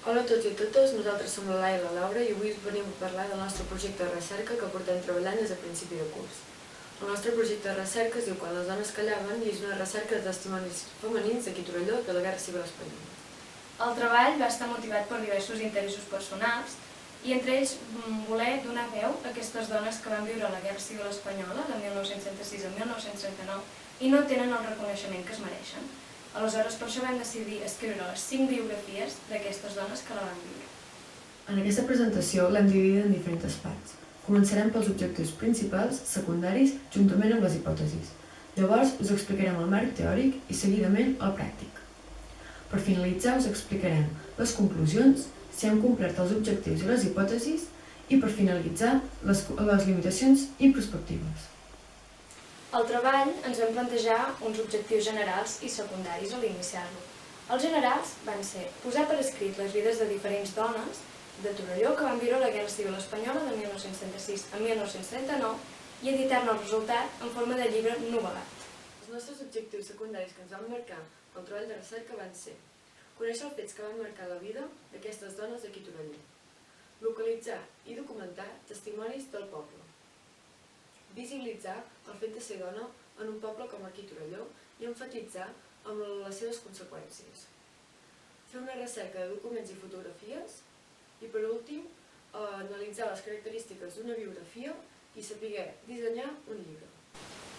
Hola a tots i a totes, nosaltres som la Laia i la Laura i avui us venim a parlar del nostre projecte de recerca que portem treballant des de principi de curs. El nostre projecte de recerca es diu Quan les dones callaven i és una recerca de testimonis femenins d'aquí Torelló de la Guerra Civil Espanyola. El treball va estar motivat per diversos interessos personals i entre ells voler donar veu a aquestes dones que van viure la Guerra Civil Espanyola de 1936 a 1939 i no tenen el reconeixement que es mereixen. Aleshores, per això vam decidir escriure les 5 biografies d'aquestes dones que la van viure. En aquesta presentació l'hem dividida en diferents parts. Començarem pels objectius principals, secundaris, juntament amb les hipòtesis. Llavors us explicarem el marc teòric i seguidament el pràctic. Per finalitzar us explicarem les conclusions, si hem complert els objectius i les hipòtesis i per finalitzar les limitacions i perspectives. Al treball ens vam plantejar uns objectius generals i secundaris a l'iniciar-lo. Els generals van ser posar per escrit les vides de diferents dones de Torelló que van viure la Guerra Civil Espanyola de 1936 a 1939 i editar-ne el resultat en forma de llibre novel·lat. Els nostres objectius secundaris que ens van marcar el treball de recerca van ser conèixer els fets que van marcar la vida d'aquestes dones d'aquí Torelló, localitzar i documentar testimonis del poble, visibilitzar el fet de ser dona en un poble com aquí Torelló i emfatitzar amb les seves conseqüències. Fer una recerca de documents i fotografies i, per últim, analitzar les característiques d'una biografia i saber dissenyar un llibre.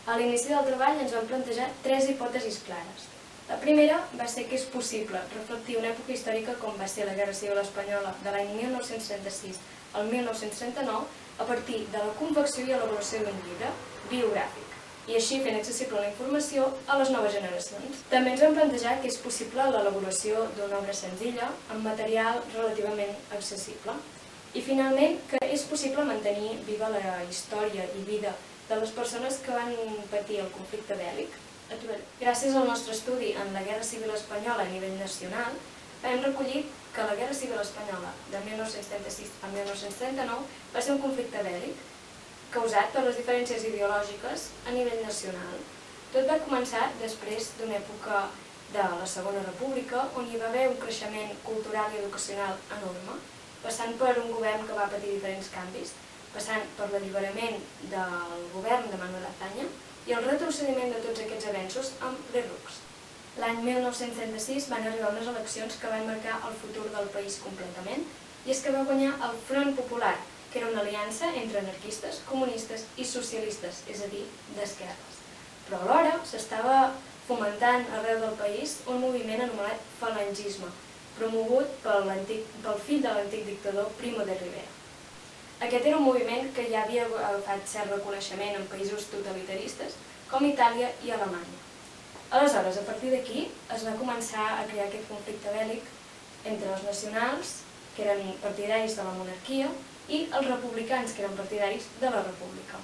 A l'inici del treball ens vam plantejar 3 hipòtesis clares. La primera va ser que és possible reflectir una època històrica com va ser la Guerra Civil Espanyola de l'any 1936 al 1939 a partir de la confecció i elaboració d'un llibre biogràfic i així fent accessible la informació a les noves generacions. També ens vam plantejar que és possible l'elaboració d'una obra senzilla amb material relativament accessible i finalment que és possible mantenir viva la història i vida de les persones que van patir el conflicte bèl·lic a Torelló. Gràcies al nostre estudi en la Guerra Civil Espanyola a nivell nacional vam recollir que la Guerra Civil Espanyola de 1936 a 1939 va ser un conflicte bèl·lic causat per les diferències ideològiques a nivell nacional. Tot va començar després d'una època de la Segona República on hi va haver un creixement cultural i educacional enorme, passant per un govern que va patir diferents canvis, passant per l'alliberament del govern de Manuel Azaña i el retrocediment de tots aquests avenços amb l'ERUCS. L'any 1936 van arribar unes eleccions que van marcar el futur del país completament i és que va guanyar el Front Popular, que era una aliança entre anarquistes, comunistes i socialistes, és a dir, d'esquerres. Però alhora s'estava fomentant arreu del país un moviment anomenat falangisme, promogut pel fill de l'antic dictador Primo de Rivera. Aquest era un moviment que ja havia agafat cert reconeixement en països totalitaristes com Itàlia i Alemanya. Aleshores, a partir d'aquí, es va començar a crear aquest conflicte bèl·lic entre els nacionals, que eren partidaris de la monarquia, i els republicans, que eren partidaris de la república.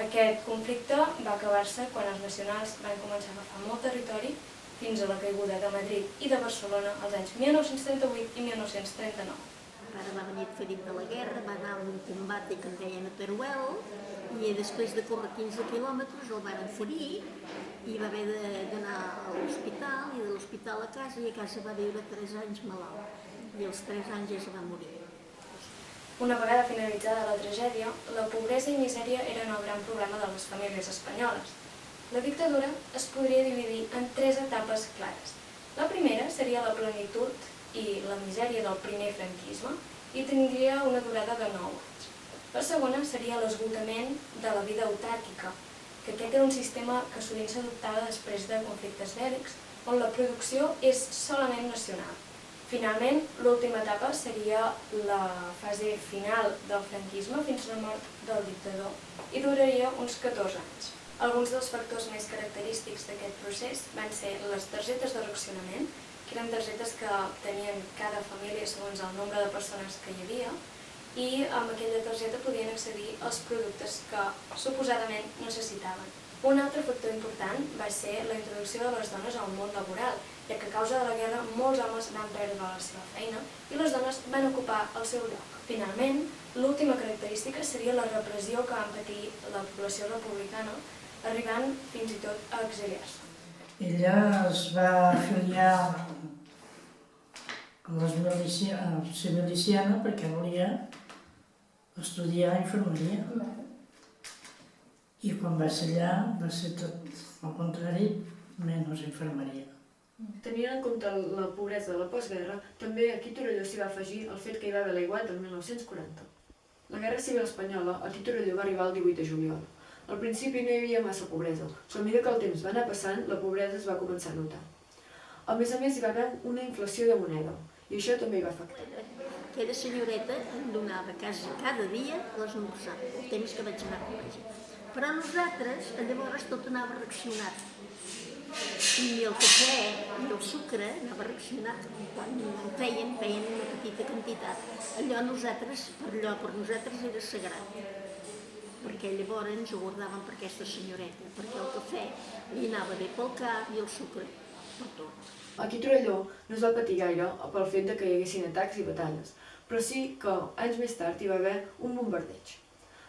Aquest conflicte va acabar-se quan els nacionals van començar a agafar molt territori fins a la caiguda de Madrid i de Barcelona als anys 1938 i 1939. Ara va venir ferit de la guerra, va anar a un combat que en deien a Teruel i després de córrer 15 quilòmetres el van ferir i va haver d'anar a l'hospital i de l'hospital a casa i a casa va viure 3 anys malalt i als 3 anys ja es va morir. Una vegada finalitzada la tragèdia, la pobresa i misèria eren el gran problema de les famílies espanyoles. La dictadura es podria dividir en 3 etapes clares. La primera seria la plenitud i la misèria del primer franquisme i tindria una durada de 9 anys. La segona seria l'esgotament de la vida autàrquica, que aquest era un sistema que sovint s'adoptava després de conflictes bèl·lics, on la producció és solament nacional. Finalment, l'última etapa seria la fase final del franquisme fins a la mort del dictador i duraria uns 14 anys. Alguns dels factors més característics d'aquest procés van ser les targetes de racionament, que eren targetes que tenien cada família segons el nombre de persones que hi havia, i amb aquella targeta podien accedir als productes que suposadament necessitaven. Un altre factor important va ser la introducció de les dones al món laboral, ja que a causa de la guerra molts homes van perdre la seva feina i les dones van ocupar el seu lloc. Finalment, l'última característica seria la repressió que van patir la població republicana, arribant fins i tot a exiliar-se. Ella es va afiliar ser miliciana perquè volia estudiar infermeria. I quan va ser allà va ser tot el contrari, menys infermeria. Tenint en compte la pobresa de la postguerra, també aquí a Torelló s'hi va afegir el fet que hi va haver l'aiguat el 1940. La Guerra Civil Espanyola aquí a Torelló va arribar el 18 de juliol. Al principi no hi havia massa pobresa, però a mesura que el temps va anar passant, la pobresa es va començar a notar. A més, hi va haver una inflació de moneda, i això també hi va afectar. Aquella senyoreta em donava cada dia l'esmorzar, el temps que vaig anar a col·legi. Però nosaltres, llavors, tot anava reaccionat. I el cafè i el sucre anava reaccionat. Quan en feien una petita quantitat. Allò per nosaltres era sagrat. Perquè llavors ens ho guardaven per aquesta senyoreta, perquè el cafè li anava bé pel cap i el sucre per tot. Aquí a Torelló no es va patir gaire pel fet que hi haguessin atacs i batalles, però sí que anys més tard hi va haver un bombardeig.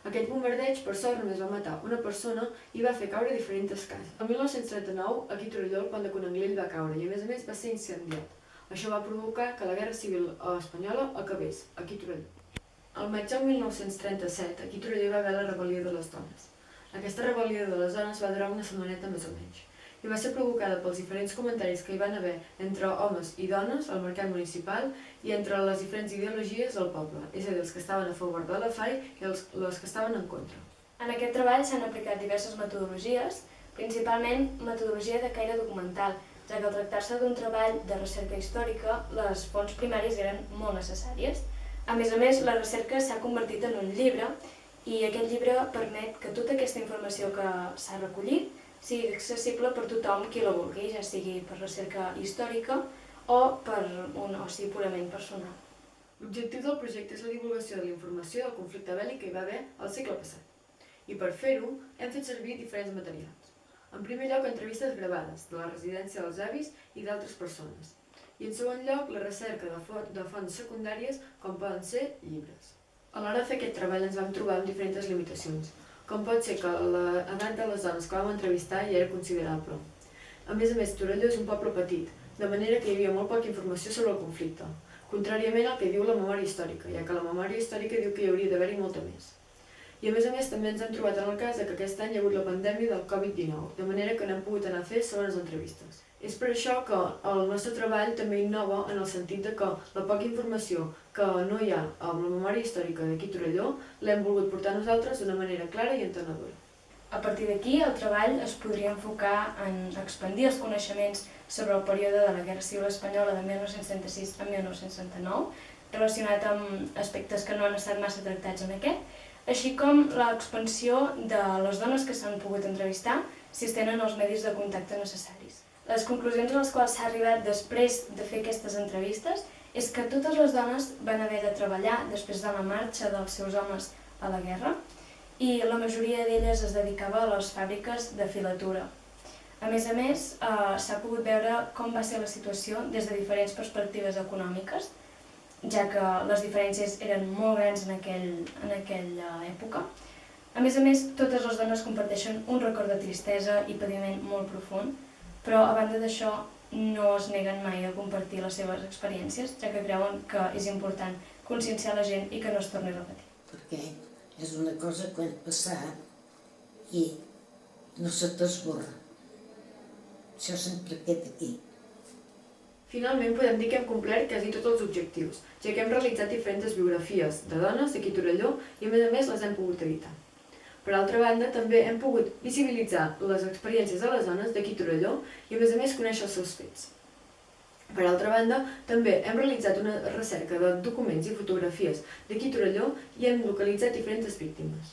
Aquest bombardeig, per sort, només va matar una persona i va fer caure diferents cases. El 1939, aquí a Torelló, el pont de Conanglell va caure i, a més, va ser incendiat. Això va provocar que la Guerra Civil Espanyola acabés, aquí a Torelló. Al maig del 1937, aquí a Torelló hi va haver la rebel·lió de les dones. Aquesta rebel·lió de les dones va durar una setmaneta més o menys, i va ser provocada pels diferents comentaris que hi van haver entre homes i dones al mercat municipal i entre les diferents ideologies del poble, és a dir, els que estaven a favor de la FAI i els que estaven en contra. En aquest treball s'han aplicat diverses metodologies, principalment metodologia de caire documental, ja que al tractar-se d'un treball de recerca històrica, les fonts primàries eren molt necessàries. A més, la recerca s'ha convertit en un llibre i aquest llibre permet que tota aquesta informació que s'ha recollit sigui accessible per tothom qui la vulgui, ja sigui per recerca històrica o per un oci purament personal. L'objectiu del projecte és la divulgació de la informació del conflicte bèl·lic que hi va haver al segle passat. I per fer-ho hem fet servir diferents materials. En primer lloc, entrevistes gravades de la residència dels avis i d'altres persones. I en segon lloc, la recerca de fonts secundàries, com poden ser llibres. A l'hora de fer aquest treball ens vam trobar amb diferents limitacions, com pot ser que l'edat de les dones que vam entrevistar ja era considerable. A més, Torelló és un poble petit, de manera que hi havia molt poca informació sobre el conflicte, contràriament al que diu la memòria històrica, ja que la memòria històrica diu que hi hauria d'haver-hi molta més. I a més, també ens hem trobat en el cas que aquest any hi ha hagut la pandèmia del Covid-19, de manera que no hem pogut anar a fer segones entrevistes. És per això que el nostre treball també innova en el sentit que la poca informació que no hi ha amb la memòria històrica d'aquí a Torelló l'hem volgut portar nosaltres d'una manera clara i entenedora. A partir d'aquí, el treball es podria enfocar en expandir els coneixements sobre el període de la Guerra Civil Espanyola de 1936 a 1969, relacionat amb aspectes que no han estat massa tractats en aquest, així com l'expansió de les dones que s'han pogut entrevistar si es tenen els medis de contacte necessaris. Les conclusions a les quals s'ha arribat després de fer aquestes entrevistes és que totes les dones van haver de treballar després de la marxa dels seus homes a la guerra i la majoria d'elles es dedicava a les fàbriques de filatura. A més, s'ha pogut veure com va ser la situació des de diferents perspectives econòmiques, ja que les diferències eren molt grans en aquella època. A més, totes les dones comparteixen un record de tristesa i patiment molt profund, però a banda d'això no es neguen mai a compartir les seves experiències, ja que creuen que és important conscienciar la gent i que no es torni a repetir. Perquè és una cosa que hem passat i no se t'esborra. Això sempre queda aquí. Finalment podem dir que hem complert quasi tots els objectius, ja que hem realitzat diferents biografies de dones d'aquí a Torelló i a més les hem pogut editar. Per altra banda, també hem pogut visibilitzar les experiències de les dones d'aquí a Torelló i a més conèixer els seus fets. Per altra banda, també hem realitzat una recerca de documents i fotografies d'aquí a Torelló i hem localitzat diferents víctimes.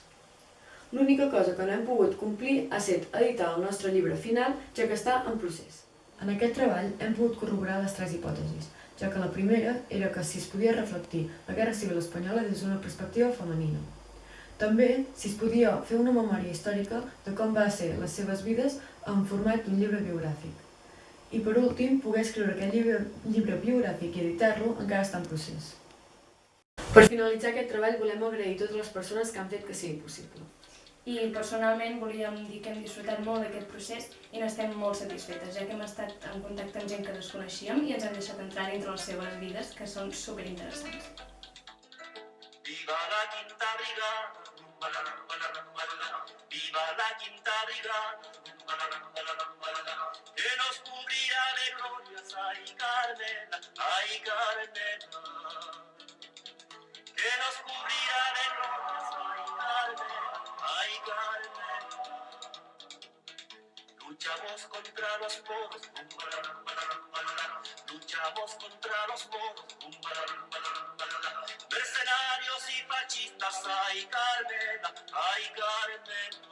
L'única cosa que no hem pogut complir ha estat editar el nostre llibre final, ja que està en procés. En aquest treball hem pogut corroborar les tres hipòtesis, ja que la primera era que si es podia reflectir la Guerra Civil Espanyola des d'una perspectiva femenina. També si es podia fer una memòria històrica de com va ser les seves vides en format d'un llibre biogràfic. I per últim, poder escriure aquest llibre biogràfic i editar-lo encara està en procés. Per finalitzar aquest treball volem agrair a totes les persones que han fet que sigui possible. I personalment volíem dir que hem disfrutat molt d'aquest procés i n'estem molt satisfetes, ja que hem estat en contacte amb gent que desconeixíem i ens han deixat entrar dintre les seves vides, que són superinteressants. Viva la quinta brigada, viva la quinta brigada, que nos cubrirá de glorias, ay Carmela, que nos cubrirá de glorias, ay Carmela, ay Carmela. Luchamos contra los moros, luchamos contra los moros, mercenarios y fascistas, ay Carmela, ay Carmela.